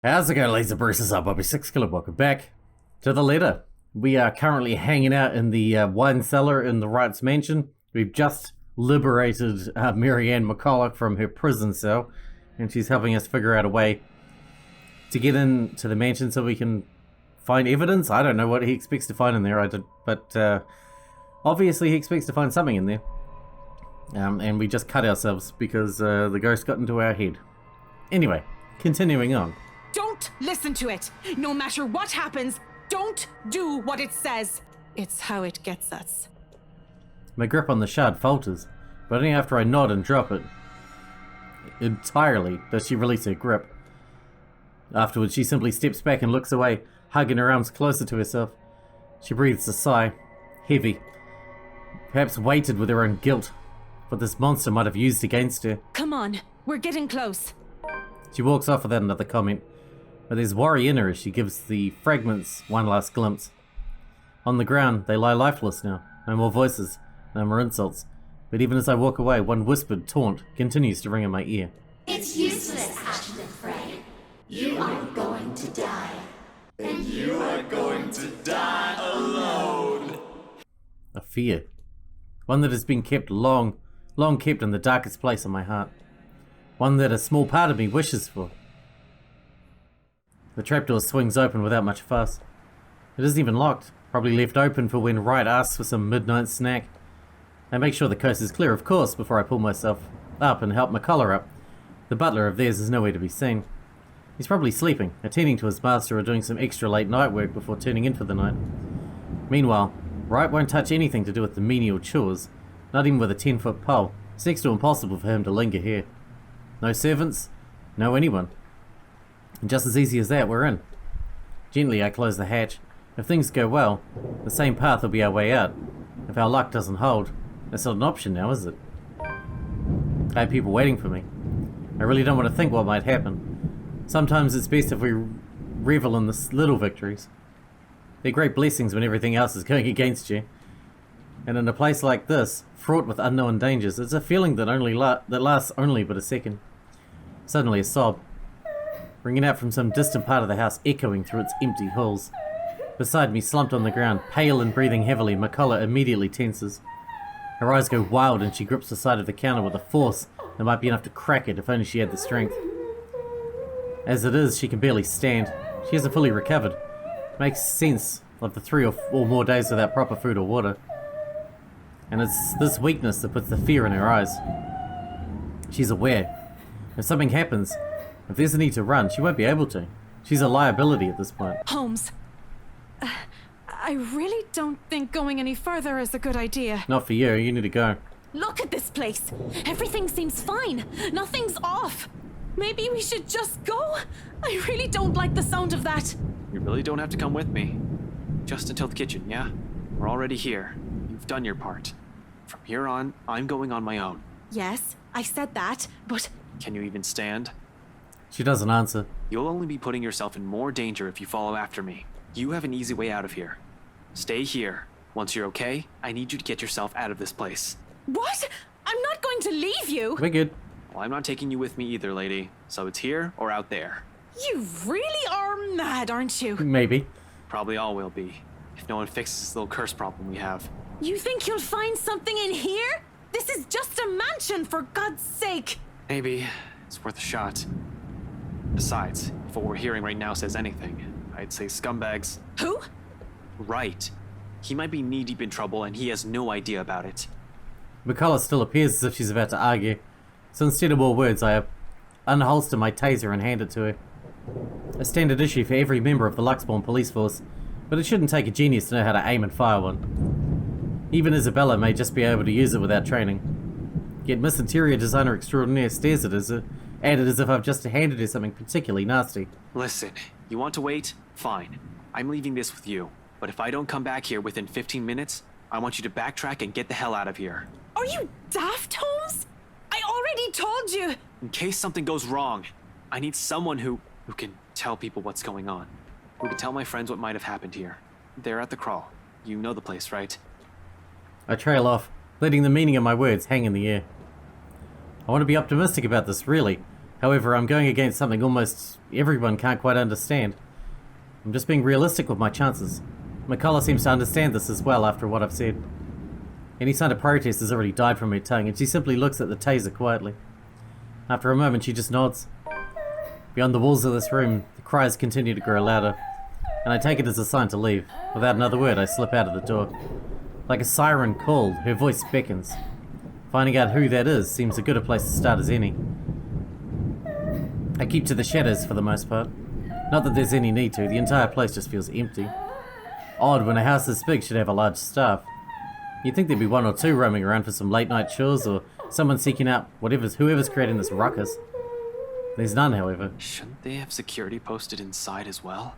How's it going, Laser Bruises? I'm Bobby Sixkilla. Welcome back to the letter. We are currently hanging out in the wine cellar in the Wright's mansion. We've just liberated Marianne McCulloch from her prison cell, and she's helping us figure out a way to get into the mansion so we can find evidence. I don't know what he expects to find in there, but obviously he expects to find something in there. And we just cut ourselves because the ghost got into our head. Anyway, continuing on. Don't listen to it. No matter what happens, don't do what it says. It's how it gets us. My grip on the shard falters, but only after I nod and drop it. Entirely does she release her grip. Afterwards, she simply steps back and looks away, hugging her arms closer to herself. She breathes a sigh, heavy, perhaps weighted with her own guilt, what this monster might have used against her. Come on, we're getting close. She walks off without another comment, but there's worry in her as she gives the fragments one last glimpse. On the ground, they lie lifeless now. No more voices, no more insults. But even as I walk away, one whispered taunt continues to ring in my ear. It's useless, Ashton Frey. You are going to die. And you are going to die alone. A fear. One that has been kept long kept in the darkest place in my heart. One that a small part of me wishes for. The trapdoor swings open without much fuss. It isn't even locked, probably left open for when Wright asks for some midnight snack. I make sure the coast is clear, of course, before I pull myself up and help McCulloch up. The butler of theirs is nowhere to be seen. He's probably sleeping, attending to his master or doing some extra late night work before turning in for the night. Meanwhile, Wright won't touch anything to do with the menial chores, not even with a 10-foot pole. It's next to impossible for him to linger here. No servants, no anyone. And just as easy as that, we're in. Gently I close the hatch. If things go well, the same path will be our way out. If our luck doesn't hold, that's not an option now, is it? I have people waiting for me. I really don't want to think what might happen. Sometimes it's best if we revel in the little victories. They're great blessings when everything else is going against you. And in a place like this, fraught with unknown dangers, it's a feeling that lasts only but a second. Suddenly a sob, ringing out from some distant part of the house, echoing through its empty halls. Beside me, slumped on the ground, pale and breathing heavily, McCulloch immediately tenses. Her eyes go wild and she grips the side of the counter with a force that might be enough to crack it if only she had the strength. As it is, she can barely stand. She hasn't fully recovered. Makes sense of the 3 or more days without proper food or water. And it's this weakness that puts the fear in her eyes. She's aware. If something happens, if there's a need to run, she won't be able to. She's a liability at this point. Holmes, I really don't think going any further is a good idea. Not for you, you need to go. Look at this place. Everything seems fine. Nothing's off. Maybe we should just go? I really don't like the sound of that. You really don't have to come with me. Just until the kitchen, yeah? We're already here. You've done your part. From here on, I'm going on my own. Yes, I said that, but... Can you even stand? She doesn't answer. You'll only be putting yourself in more danger if you follow after me. You have an easy way out of here. Stay here. Once you're okay, I need you to get yourself out of this place. What? I'm not going to leave you! We're good. Well, I'm not taking you with me either, lady. So it's here or out there. You really are mad, aren't you? Maybe. Probably all will be, if no one fixes this little curse problem we have. You think you'll find something in here? This is just a mansion, for God's sake! Maybe. It's worth a shot. Besides, if what we're hearing right now says anything, I'd say scumbags. Who? Right. He might be knee-deep in trouble and he has no idea about it. McCulloch still appears as if she's about to argue. So instead of more words, I unholster my taser and hand it to her. A standard issue for every member of the Luxbourne police force, but it shouldn't take a genius to know how to aim and fire one. Even Isabella may just be able to use it without training. Yet Miss Interior Designer Extraordinaire stares at it as if I've just handed her something particularly nasty. Listen, you want to wait? Fine. I'm leaving this with you. But if I don't come back here within 15 minutes, I want you to backtrack and get the hell out of here. Are you daft, Holmes? I already told you! In case something goes wrong, I need someone who can tell people what's going on. Who can tell my friends what might have happened here. They're at the crawl. You know the place, right? I trail off, letting the meaning of my words hang in the air. I want to be optimistic about this, really. However, I'm going against something almost everyone can't quite understand. I'm just being realistic with my chances. McCullough seems to understand this as well after what I've said. Any sign of protest has already died from her tongue, and she simply looks at the taser quietly. After a moment, she just nods. Beyond the walls of this room, the cries continue to grow louder, and I take it as a sign to leave. Without another word, I slip out of the door. Like a siren called, her voice beckons. Finding out who that is seems as good a place to start as any. I keep to the shadows for the most part. Not that there's any need to, the entire place just feels empty. Odd when a house this big should have a large staff. You'd think there'd be one or two roaming around for some late night chores or someone seeking out whoever's creating this ruckus. There's none, however. Shouldn't they have security posted inside as well?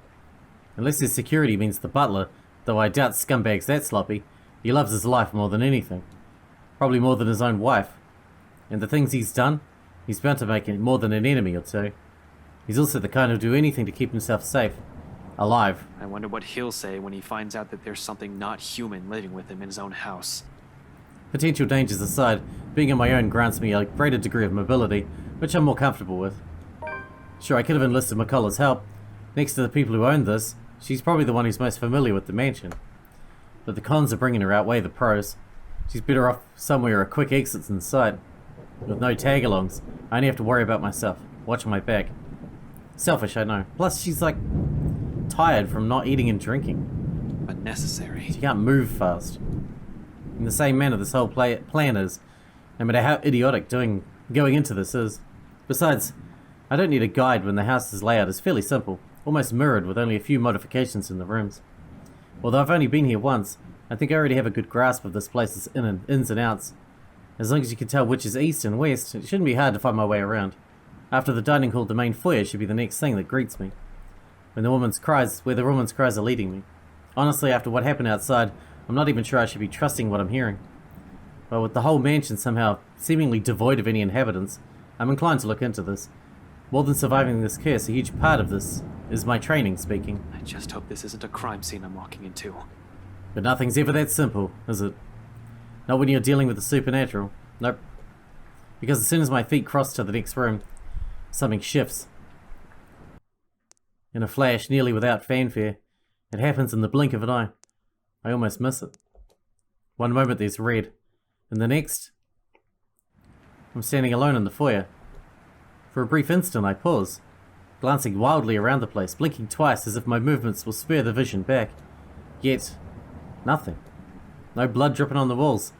Unless his security means the butler, though I doubt Scumbag's that sloppy. He loves his life more than anything. Probably more than his own wife. And the things he's done, he's bound to make it more than an enemy or two. He's also the kind who'll do anything to keep himself safe. Alive. I wonder what he'll say when he finds out that there's something not human living with him in his own house. Potential dangers aside, being on my own grants me a greater degree of mobility, which I'm more comfortable with. Sure, I could have enlisted McCullough's help. Next to the people who own this, she's probably the one who's most familiar with the mansion. But the cons of bringing her outweigh the pros. She's better off somewhere a quick exit's in sight. With no tag-alongs, I only have to worry about myself, watching my back. Selfish, I know. Plus, she's like tired from not eating and drinking. Unnecessary. She can't move fast. In the same manner this whole plan is, no matter how idiotic going into this is. Besides, I don't need a guide when the house's layout is fairly simple, almost mirrored with only a few modifications in the rooms. Although I've only been here once, I think I already have a good grasp of this place's ins and outs. As long as you can tell which is east and west, it shouldn't be hard to find my way around. After the dining hall, the main foyer should be the next thing that greets me. Where the woman's cries are leading me. Honestly, after what happened outside, I'm not even sure I should be trusting what I'm hearing. But with the whole mansion somehow seemingly devoid of any inhabitants, I'm inclined to look into this. More than surviving this curse, a huge part of this is my training speaking. I just hope this isn't a crime scene I'm walking into. But nothing's ever that simple, is it? Not when you're dealing with the supernatural. Nope. Because as soon as my feet cross to the next room, something shifts. In a flash, nearly without fanfare, it happens in the blink of an eye. I almost miss it. One moment there's red, and the next, I'm standing alone in the foyer. For a brief instant I pause, glancing wildly around the place, blinking twice as if my movements will spur the vision back. Yet, nothing. No blood dripping on the walls,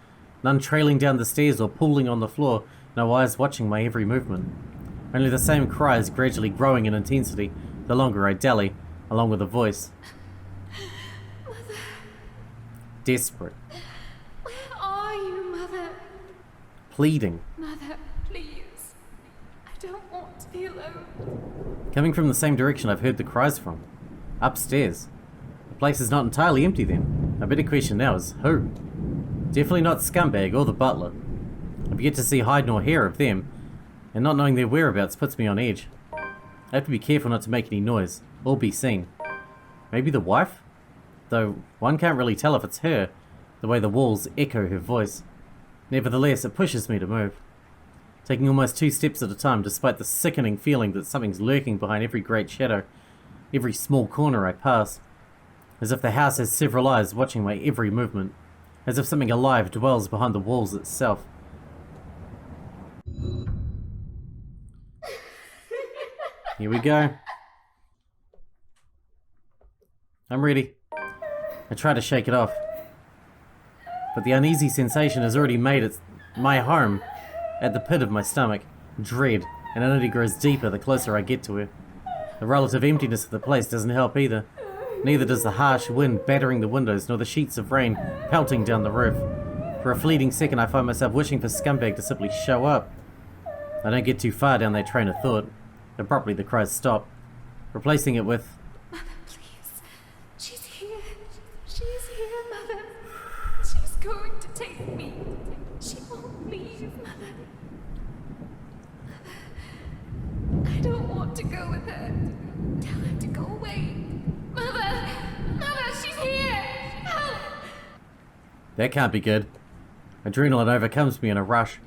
none trailing down the stairs or pooling on the floor, no eyes watching my every movement. Only the same cries gradually growing in intensity the longer I dally, along with a voice. Mother, Desperate. where are you, Mother? Pleading. Mother, please. I don't want to be alone. Coming from the same direction I've heard the cries from. Upstairs. The place is not entirely empty then. A better question now is who? Definitely not Scumbag or the butler. I've yet to see hide nor hair of them, and not knowing their whereabouts puts me on edge. I have to be careful not to make any noise, or be seen. Maybe the wife? Though one can't really tell if it's her, the way the walls echo her voice. Nevertheless, it pushes me to move. Taking almost 2 steps at a time, despite the sickening feeling that something's lurking behind every great shadow, every small corner I pass. As if the house has several eyes watching my every movement. As if something alive dwells behind the walls itself. Here we go. I'm ready. I try to shake it off. But the uneasy sensation has already made it my home at the pit of my stomach. Dread, and it only grows deeper the closer I get to her. The relative emptiness of the place doesn't help either. Neither does the harsh wind battering the windows, nor the sheets of rain pelting down the roof. For a fleeting second I find myself wishing for Scumbag to simply show up. I don't get too far down that train of thought. Abruptly the cries stop, replacing it with, Mother, please. She's here. She's here, Mother. She's going to take me. She won't leave, Mother. Mother, I don't want to go with her. Tell her to go away. Mother! Mother, she's here! Help! that can't be good. Adrenaline overcomes me in a rush.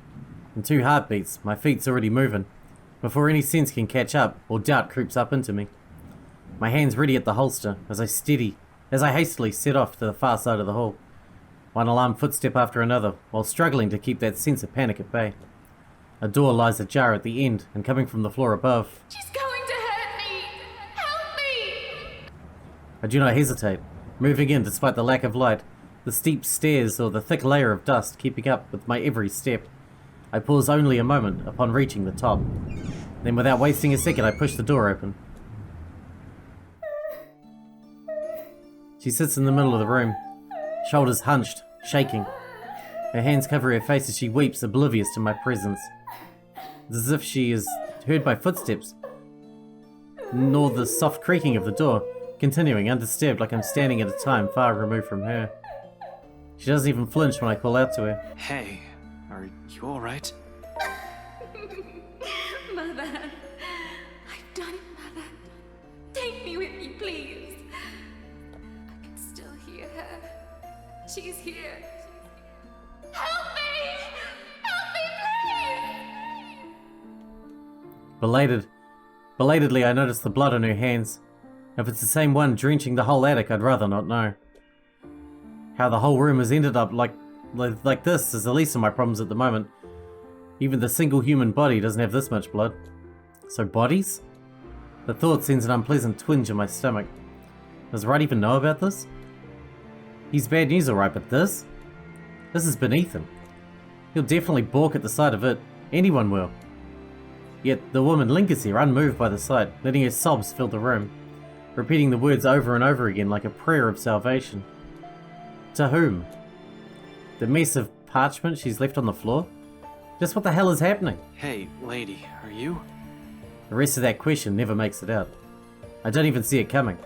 In 2 heartbeats, my feet's already moving. before any sense can catch up or doubt creeps up into me. My hands ready at the holster as I hastily set off to the far side of the hall. One alarmed footstep after another, while struggling to keep that sense of panic at bay. A door lies ajar at the end, and coming from the floor above, She's going to hurt me! Help me! I do not hesitate, moving in despite the lack of light, the steep stairs or the thick layer of dust keeping up with my every step. I pause only a moment upon reaching the top. Then without wasting a second, I push the door open. She sits in the middle of the room, shoulders hunched, shaking. Her hands cover her face as she weeps, oblivious to my presence. It's as if she has heard my footsteps, nor the soft creaking of the door, continuing undisturbed like I'm standing at a time far removed from her. She doesn't even flinch when I call out to her. Hey, are you alright? Mother, I've done it, Mother. Take me with you, please. I can still hear her. She's here. Help me! Help me, please! Belatedly, I notice the blood on her hands. If it's the same one drenching the whole attic, I'd rather not know. How the whole room has ended up like this is the least of my problems at the moment. Even the single human body doesn't have this much blood. So bodies? The thought sends an unpleasant twinge in my stomach. Does Wright even know about this? He's bad news alright, but this is beneath him. He'll definitely balk at the sight of it. Anyone will. Yet the woman lingers here, unmoved by the sight, letting her sobs fill the room, repeating the words over and over again like a prayer of salvation. To whom? The mess of parchment she's left on the floor? Just what the hell is happening? Hey, lady, are you? The rest of that question never makes it out. I don't even see it coming.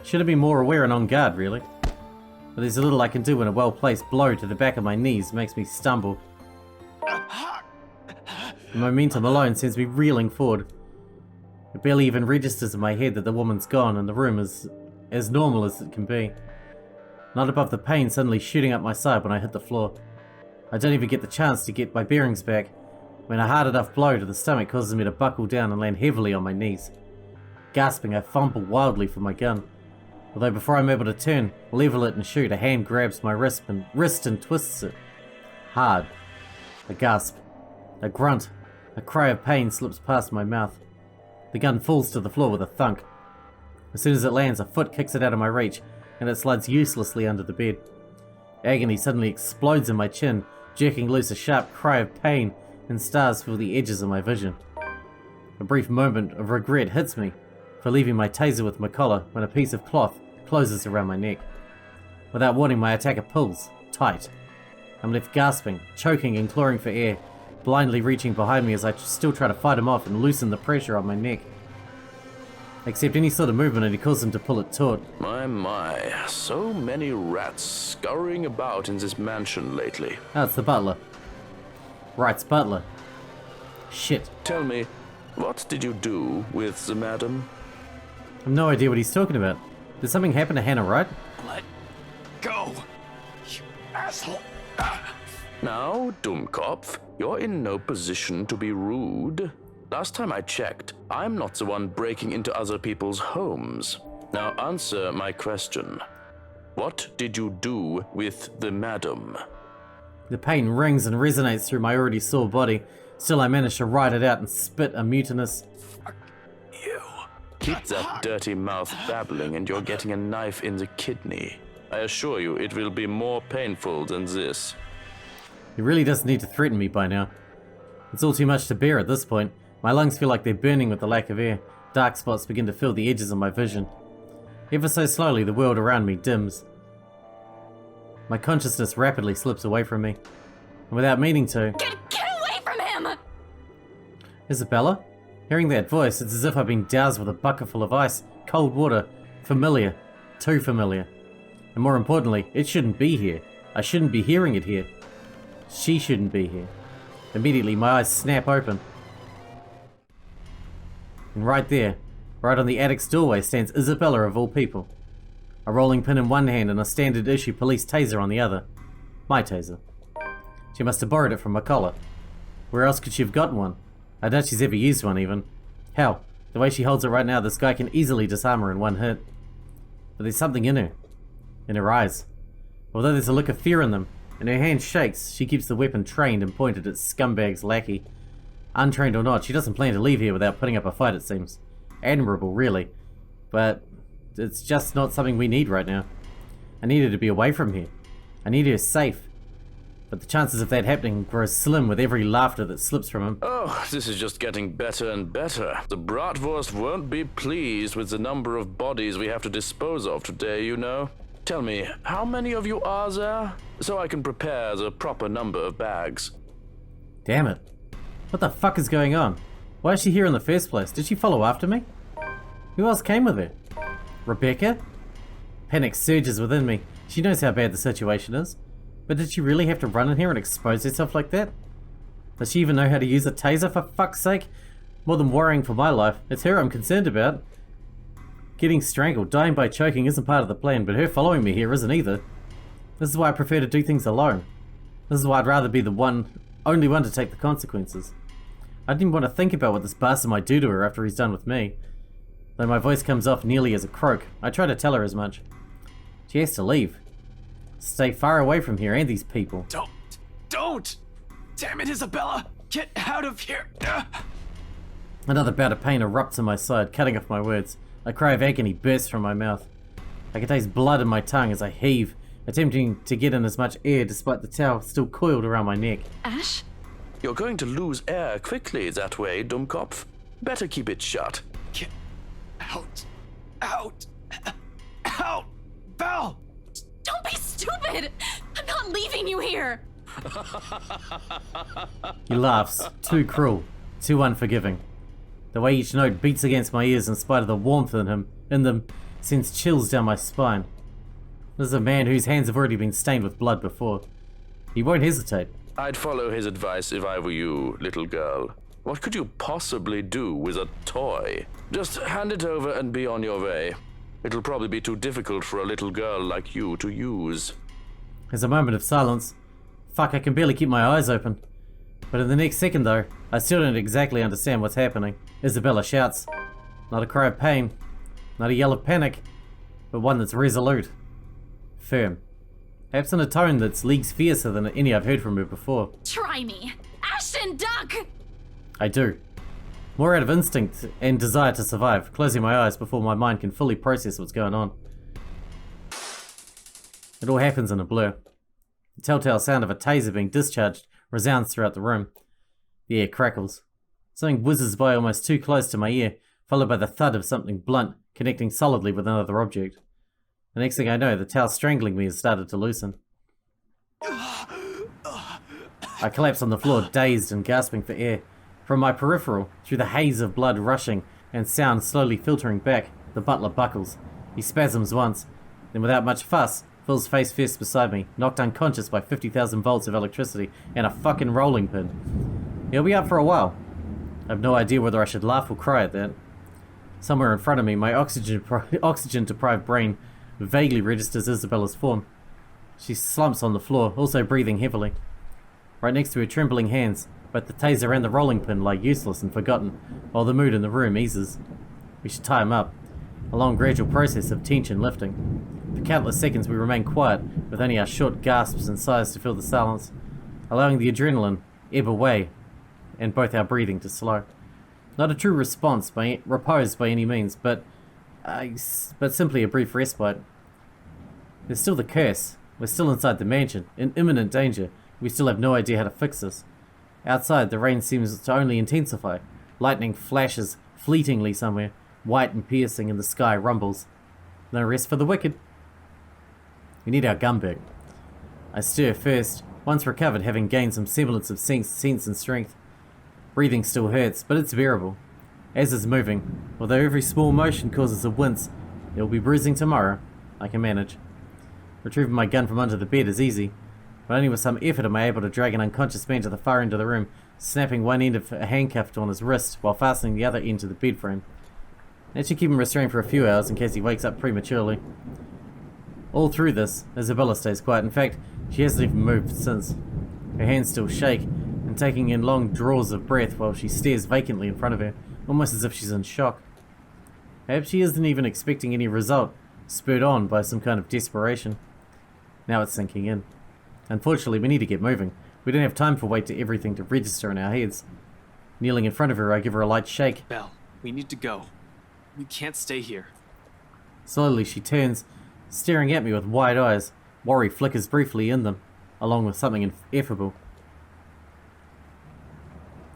Should have been more aware and on guard, really. But there's a little I can do when a well-placed blow to the back of my knees makes me stumble. The momentum alone sends me reeling forward. It barely even registers in my head that the woman's gone and the room is as normal as it can be. Not above the pain suddenly shooting up my side when I hit the floor. I don't even get the chance to get my bearings back when a hard enough blow to the stomach causes me to buckle down and land heavily on my knees. Gasping, I fumble wildly for my gun. Although before I'm able to turn, level it and shoot, a hand grabs my wrist and twists it. Hard. A gasp. A grunt. A cry of pain slips past my mouth. The gun falls to the floor with a thunk. As soon as it lands, a foot kicks it out of my reach, and it slides uselessly under the bed. Agony suddenly explodes in my chin, jerking loose a sharp cry of pain, and stars fill the edges of my vision. A brief moment of regret hits me for leaving my taser with my collar when a piece of cloth closes around my neck. Without warning, my attacker pulls, tight. I'm left gasping, choking and clawing for air, blindly reaching behind me as I still try to fight him off and loosen the pressure on my neck. Accept any sort of movement and he calls him to pull it taut. My, so many rats scurrying about in this mansion lately. Oh, it's the butler. Wright's butler. Shit. Tell me, what did you do with the madam? I have no idea what he's talking about. Did something happen to Hannah Wright? Let go, you asshole. Now, Dummkopf, you're in no position to be rude. Last time I checked, I'm not the one breaking into other people's homes. Now answer my question. What did you do with the madam? The pain rings and resonates through my already sore body. Still, I manage to ride it out and spit a mutinous... You. Keep that dirty mouth babbling and you're getting a knife in the kidney. I assure you it will be more painful than this. He really doesn't need to threaten me by now. It's all too much to bear at this point. My lungs feel like they're burning with the lack of air. Dark spots begin to fill the edges of my vision. Ever so slowly, the world around me dims. My consciousness rapidly slips away from me. And without meaning to... Get away from him! Isabella? Hearing that voice, it's as if I've been doused with a bucket full of ice, cold water. Familiar. Too familiar. And more importantly, it shouldn't be here. I shouldn't be hearing it here. She shouldn't be here. Immediately, my eyes snap open. And right there, right on the attic's doorway, stands Isabella of all people. A rolling pin in one hand and a standard issue police taser on the other. My taser. She must have borrowed it from my collar. Where else could she have gotten one? I doubt she's ever used one even. Hell, the way she holds it right now, this guy can easily disarm her in one hit. But there's something in her. In her eyes. Although there's a look of fear in them, and her hand shakes, she keeps the weapon trained and pointed at Scumbag's lackey. Untrained or not, she doesn't plan to leave here without putting up a fight, it seems. Admirable, really. But it's just not something we need right now. I need her to be away from here. I need her safe. But the chances of that happening grow slim with every laughter that slips from him. Oh, this is just getting better and better. The Bratwurst won't be pleased with the number of bodies we have to dispose of today, you know. Tell me, how many of you are there? So I can prepare the proper number of bags. Damn it. What the fuck is going on? Why is she here in the first place? Did she follow after me? Who else came with her? Rebecca? Panic surges within me. She knows how bad the situation is. But did she really have to run in here and expose herself like that? Does she even know how to use a taser, for fuck's sake? More than worrying for my life, it's her I'm concerned about. Getting strangled, dying by choking isn't part of the plan, but her following me here isn't either. This is why I prefer to do things alone. This is why I'd rather be the only one to take the consequences. I didn't want to think about what this bastard might do to her after he's done with me. Though my voice comes off nearly as a croak, I try to tell her as much. She has to leave. Stay far away from here and these people. Don't! Damn it, Isabella! Get out of here! Another bout of pain erupts in my side, cutting off my words. A cry of agony bursts from my mouth. I can taste blood in my tongue as I heave, attempting to get in as much air despite the towel still coiled around my neck. Ash? You're going to lose air quickly that way, Dummkopf. Better keep it shut. Get out! Out! Out! Val! Don't be stupid! I'm not leaving you here! He laughs, too cruel, too unforgiving. The way each note beats against my ears in spite of the warmth in them sends chills down my spine. This is a man whose hands have already been stained with blood before. He won't hesitate. I'd follow his advice if I were you, little girl. What could you possibly do with a toy? Just hand it over and be on your way. It'll probably be too difficult for a little girl like you to use. There's a moment of silence. Fuck, I can barely keep my eyes open. But in the next second though, I still don't exactly understand what's happening. Isabella shouts. Not a cry of pain, not a yell of panic, but one that's resolute. Firm. Perhaps in a tone that's leagues fiercer than any I've heard from her before. Try me! Ashton, duck! I do. More out of instinct and desire to survive, closing my eyes before my mind can fully process what's going on. It all happens in a blur. The telltale sound of a taser being discharged resounds throughout the room. The air crackles. Something whizzes by almost too close to my ear, followed by the thud of something blunt, connecting solidly with another object. The next thing I know, the towel strangling me has started to loosen. I collapse on the floor, dazed and gasping for air. From my peripheral, through the haze of blood rushing and sound slowly filtering back, the butler buckles. He spasms once, then without much fuss, falls face first beside me, knocked unconscious by 50,000 volts of electricity and a fucking rolling pin. He'll be up for a while. I have no idea whether I should laugh or cry at that. Somewhere in front of me, my oxygen-deprived brain vaguely registers Isabella's form. She slumps on the floor, also breathing heavily. Right next to her trembling hands, both the taser and the rolling pin lie useless and forgotten, while the mood in the room eases. We should tie him up. A long gradual process of tension lifting. For countless seconds we remain quiet, with only our short gasps and sighs to fill the silence, allowing the adrenaline ebb away, and both our breathing to slow. Not a true repose by any means, but simply a brief respite. There's still the curse. We're still inside the mansion, in imminent danger. We still have no idea how to fix this. Outside, the rain seems to only intensify. Lightning flashes fleetingly somewhere, white and piercing, and the sky rumbles. No rest for the wicked. We need our gun back. I stir first, once recovered, having gained some semblance of sense and strength. Breathing still hurts, but it's bearable. As is moving, although every small motion causes a wince, it will be bruising tomorrow. I can manage. Retrieving my gun from under the bed is easy, but only with some effort am I able to drag an unconscious man to the far end of the room, snapping one end of a handcuff on his wrist while fastening the other end to the bed frame. That should keep him restrained for a few hours in case he wakes up prematurely. All through this, Isabella stays quiet. In fact, she hasn't even moved since. Her hands still shake, and and taking in long draws of breath while she stares vacantly in front of her, almost as if she's in shock. Perhaps she isn't even expecting any result, spurred on by some kind of desperation. Now it's sinking in. Unfortunately, we need to get moving. We don't have time for wait to everything to register in our heads. Kneeling in front of her, I give her a light shake. Belle, we need to go. We can't stay here. Slowly she turns, staring at me with wide eyes. Worry flickers briefly in them, along with something ineffable.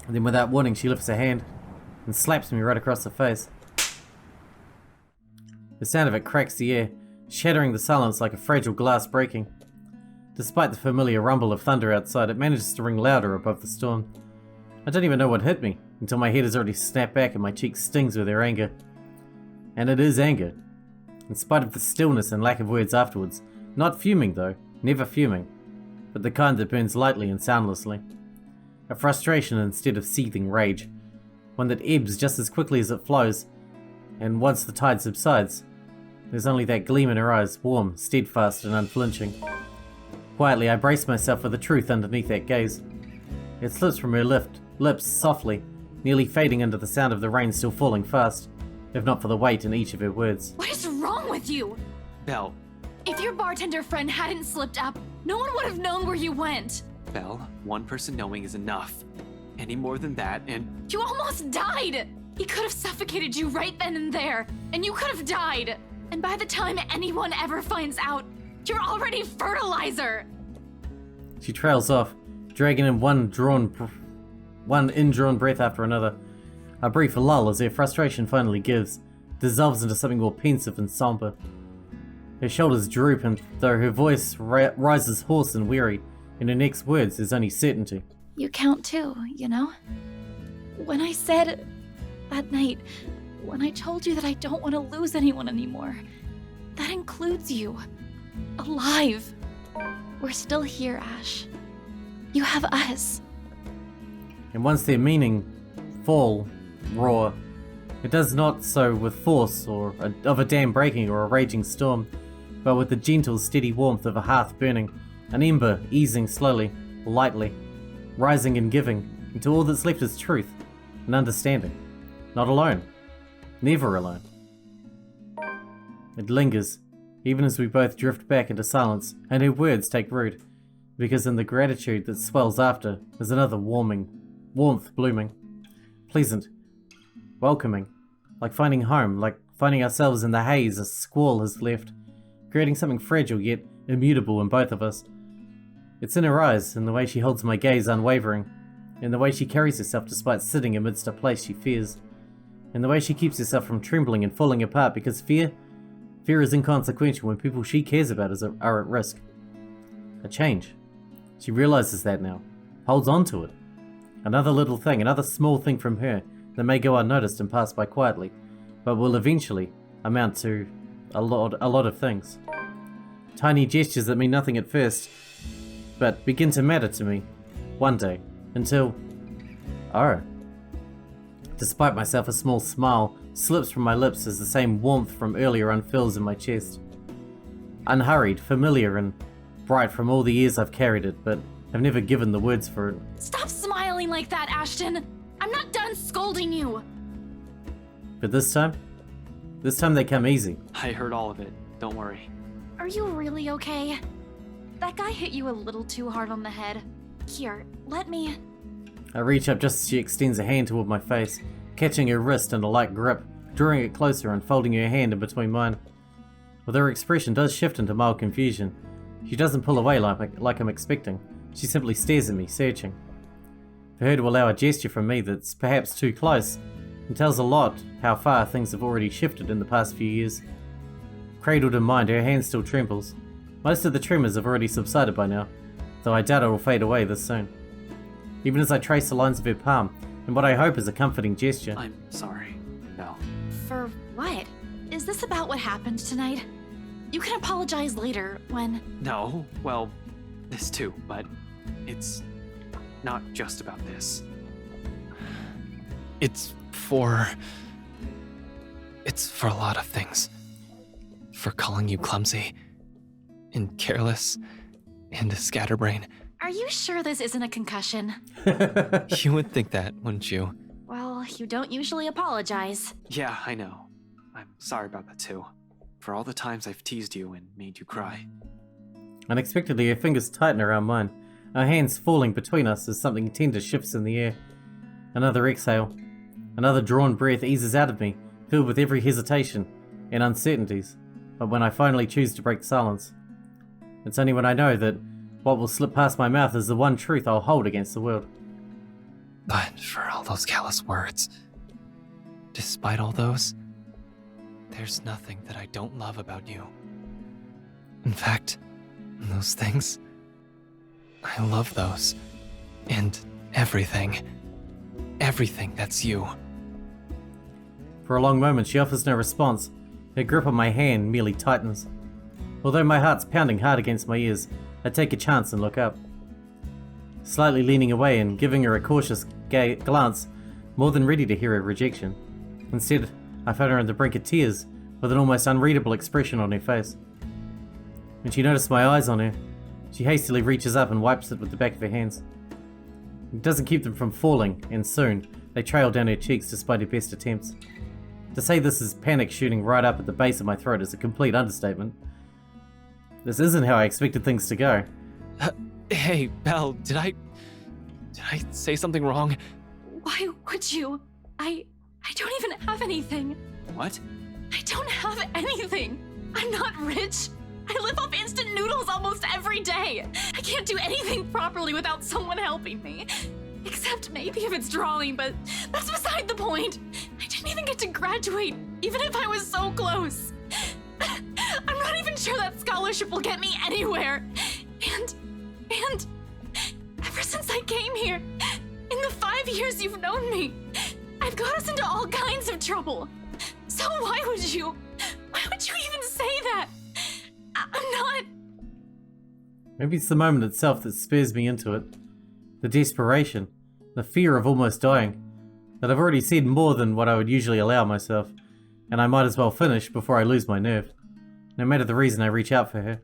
And then without warning, she lifts her hand and slaps me right across the face. The sound of it cracks the air, shattering the silence like a fragile glass breaking. Despite the familiar rumble of thunder outside, it manages to ring louder above the storm. I don't even know what hit me, until my head has already snapped back and my cheek stings with their anger. And it is anger. In spite of the stillness and lack of words afterwards. Not fuming though, never fuming. But the kind that burns lightly and soundlessly. A frustration instead of seething rage. One that ebbs just as quickly as it flows. And once the tide subsides, there's only that gleam in her eyes, warm, steadfast and unflinching. Quietly I brace myself for the truth underneath that gaze. It slips from her lips softly, nearly fading under the sound of the rain still falling fast, if not for the weight in each of her words. What is wrong with you? Belle, If your bartender friend hadn't slipped up, no one would have known where you went. Belle, one person knowing is enough. Any more than that, and You almost died! He could have suffocated you right then and there, and you could have died. And by the time anyone ever finds out, you're already fertilizer! She trails off, dragging in one indrawn breath after another. A brief lull as her frustration finally gives, dissolves into something more pensive and somber. Her shoulders droop, and though her voice rises hoarse and weary, in her next words there's only certainty. You count too, you know? When I said that night, when I told you that I don't want to lose anyone anymore, that includes you. Alive. We're still here, Ash. You have us. And once their meaning fall, roar, it does not so with force of a dam breaking or a raging storm, but with the gentle, steady warmth of a hearth burning, an ember easing slowly, lightly, rising and giving, until all that's left is truth and understanding. Not alone. Never alone. It lingers, even as we both drift back into silence, and her words take root, because in the gratitude that swells after is another warmth blooming, pleasant, welcoming, like finding home, like finding ourselves in the haze a squall has left, creating something fragile yet immutable in both of us. It's in her eyes, in the way she holds my gaze unwavering, in the way she carries herself despite sitting amidst a place she fears, in the way she keeps herself from trembling and falling apart, because fear is inconsequential when people she cares about are at risk. A change. She realizes that now, holds on to it. Another little thing, another small thing from her that may go unnoticed and pass by quietly, but will eventually amount to a lot of things. Tiny gestures that mean nothing at first, but begin to matter to me one day, until... oh. Despite myself, a small smile slips from my lips as the same warmth from earlier unfurls in my chest. Unhurried, familiar, and bright from all the years I've carried it, but have never given the words for it. Stop smiling like that, Ashton! I'm not done scolding you! But this time they come easy. I heard all of it. Don't worry. Are you really okay? That guy hit you a little too hard on the head. Here, let me... I reach up just as she extends a hand toward my face, catching her wrist in a light grip, drawing it closer and folding her hand in between mine. Although her expression does shift into mild confusion, she doesn't pull away like I'm expecting. She simply stares at me, searching. For her to allow a gesture from me that's perhaps too close, and tells a lot how far things have already shifted in the past few years. Cradled in mind, her hand still trembles. Most of the tremors have already subsided by now, though I doubt it will fade away this soon. Even as I trace the lines of her palm, in what I hope is a comforting gesture. I'm sorry, Belle. For what? Is this about what happened tonight? You can apologize later, when... No, well, this too, but it's not just about this. It's for a lot of things. For calling you clumsy, and careless, and a scatterbrain, Are you sure this isn't a concussion? You would think that, wouldn't you? Well, you don't usually apologize. Yeah, I know. I'm sorry about that too. For all the times I've teased you and made you cry. Unexpectedly, her fingers tighten around mine, our hands falling between us as something tender shifts in the air. Another exhale. Another drawn breath eases out of me, filled with every hesitation and uncertainties. But when I finally choose to break silence, it's only when I know that what will slip past my mouth is the one truth I'll hold against the world. But for all those callous words, despite all those, there's nothing that I don't love about you. In fact, those things, I love those. And everything that's you. For a long moment, she offers no response. Her grip on my hand merely tightens. Although my heart's pounding hard against my ears, I take a chance and look up. Slightly leaning away and giving her a cautious glance, more than ready to hear her rejection. Instead, I found her on the brink of tears, with an almost unreadable expression on her face. When she noticed my eyes on her, she hastily reaches up and wipes it with the back of her hands. It doesn't keep them from falling, and soon, they trail down her cheeks despite her best attempts. To say this is panic shooting right up at the base of my throat is a complete understatement. This isn't how I expected things to go. Hey, Belle, did I say something wrong? Why would you? I don't even have anything. What? I don't have anything. I'm not rich. I live off instant noodles almost every day. I can't do anything properly without someone helping me. Except maybe if it's drawing, but that's beside the point. I didn't even get to graduate, even if I was so close. I'm not even sure that scholarship will get me anywhere. And ever since I came here, in the 5 years you've known me, I've got us into all kinds of trouble. So why would you even say that? I'm not... Maybe it's the moment itself that spurs me into it. The desperation, the fear of almost dying, that I've already said more than what I would usually allow myself, and I might as well finish before I lose my nerve. No matter the reason, I reach out for her.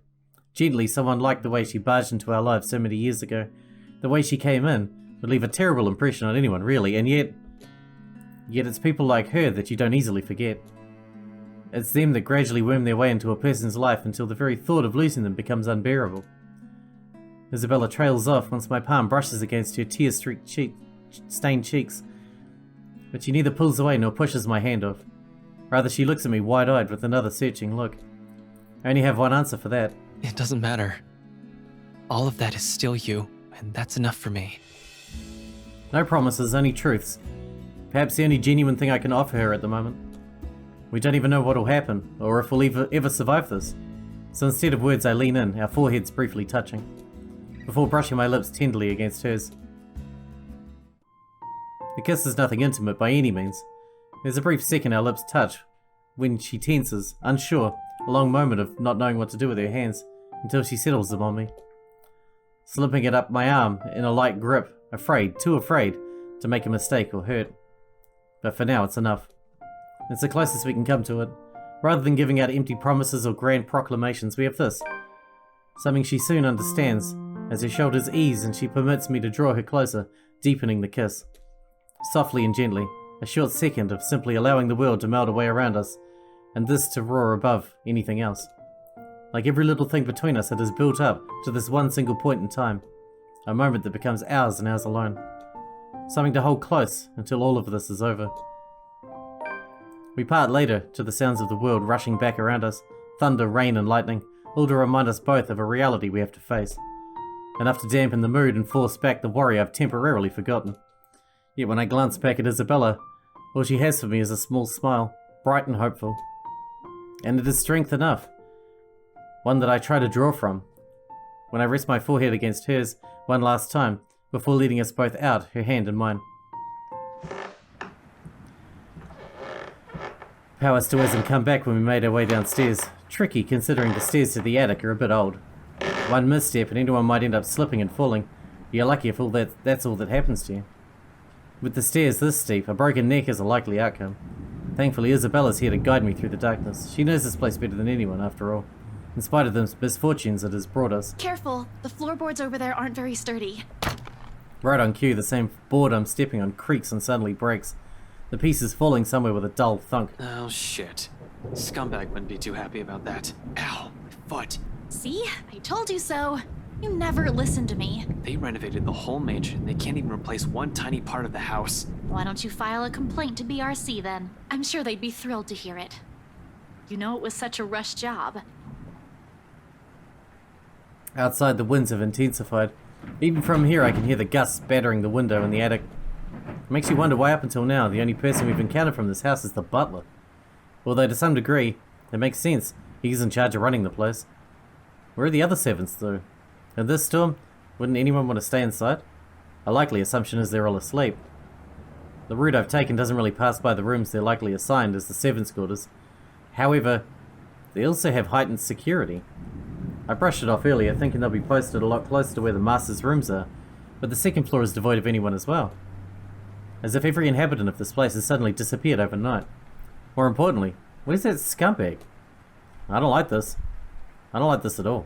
Gently, someone like the way she barged into our lives so many years ago. The way she came in would leave a terrible impression on anyone, really, and yet it's people like her that you don't easily forget. It's them that gradually worm their way into a person's life until the very thought of losing them becomes unbearable. Isabella trails off once my palm brushes against her tear-stained cheeks, but she neither pulls away nor pushes my hand off. Rather, she looks at me wide-eyed with another searching look. I only have one answer for that. It doesn't matter. All of that is still you, and that's enough for me. No promises, only truths. Perhaps the only genuine thing I can offer her at the moment. We don't even know what will happen, or if we'll ever survive this. So instead of words, I lean in, our foreheads briefly touching, before brushing my lips tenderly against hers. The kiss is nothing intimate by any means. There's a brief second our lips touch, when she tenses, unsure, a long moment of not knowing what to do with her hands, until she settles them on me. Slipping it up my arm in a light grip, too afraid to make a mistake or hurt. But for now, it's enough. It's the closest we can come to it. Rather than giving out empty promises or grand proclamations, we have this. Something she soon understands, as her shoulders ease and she permits me to draw her closer, deepening the kiss. Softly and gently, a short second of simply allowing the world to melt away around us, and this to roar above anything else. Like every little thing between us, it is built up to this one single point in time. A moment that becomes ours and ours alone. Something to hold close until all of this is over. We part later to the sounds of the world rushing back around us, thunder, rain and lightning, all to remind us both of a reality we have to face. Enough to dampen the mood and force back the worry I've temporarily forgotten. Yet when I glance back at Isabella, all she has for me is a small smile, bright and hopeful. And it is strength enough. One that I try to draw from. When I rest my forehead against hers one last time, before leading us both out, her hand in mine. Power still hasn't come back when we made our way downstairs. Tricky, considering the stairs to the attic are a bit old. One misstep and anyone might end up slipping and falling. You're lucky if that's all that happens to you. With the stairs this steep, a broken neck is a likely outcome. Thankfully, Isabella's here to guide me through the darkness. She knows this place better than anyone, after all. in spite of the misfortunes it has brought us. Careful, the floorboards over there aren't very sturdy. Right on cue, the same board I'm stepping on creaks and suddenly breaks. The piece is falling somewhere with a dull thunk. Oh shit. Scumbag wouldn't be too happy about that. Ow, my foot. See? I told you so. You never listen to me. They renovated the whole mansion and they can't even replace one tiny part of the house. Why don't you file a complaint to BRC then? I'm sure they'd be thrilled to hear it. You know it was such a rush job. Outside, the winds have intensified. Even from here, I can hear the gusts battering the window in the attic. It makes you wonder why up until now, the only person we've encountered from this house is the butler. Although to some degree, it makes sense. He's in charge of running the place. Where are the other servants, though? In this storm, wouldn't anyone want to stay inside? A likely assumption is they're all asleep. The route I've taken doesn't really pass by the rooms they're likely assigned as the servants' quarters. However, they also have heightened security. I brushed it off earlier, thinking they'll be posted a lot closer to where the master's rooms are, but the second floor is devoid of anyone as well. As if every inhabitant of this place has suddenly disappeared overnight. More importantly, what is that scumbag? I don't like this. I don't like this at all.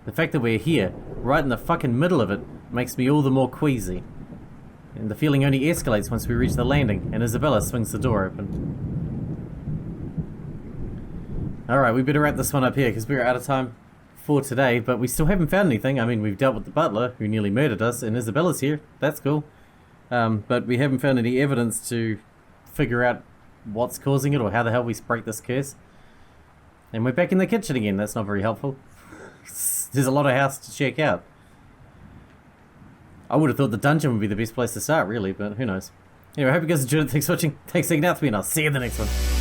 The fact that we're here, right in the fucking middle of it, makes me all the more queasy. And the feeling only escalates once we reach the landing, and Isabella swings the door open. Alright, we better wrap this one up here, because we're out of time for today, but we still haven't found anything. I mean, we've dealt with the butler, who nearly murdered us, and Isabella's here. That's cool. But we haven't found any evidence to figure out what's causing it, or how the hell we break this curse. And we're back in the kitchen again. That's not very helpful. There's a lot of house to check out. I would have thought the dungeon would be the best place to start, really, but who knows. Anyway, I hope you guys enjoyed it. Thanks for watching. Thanks for hanging out with me, and I'll see you in the next one.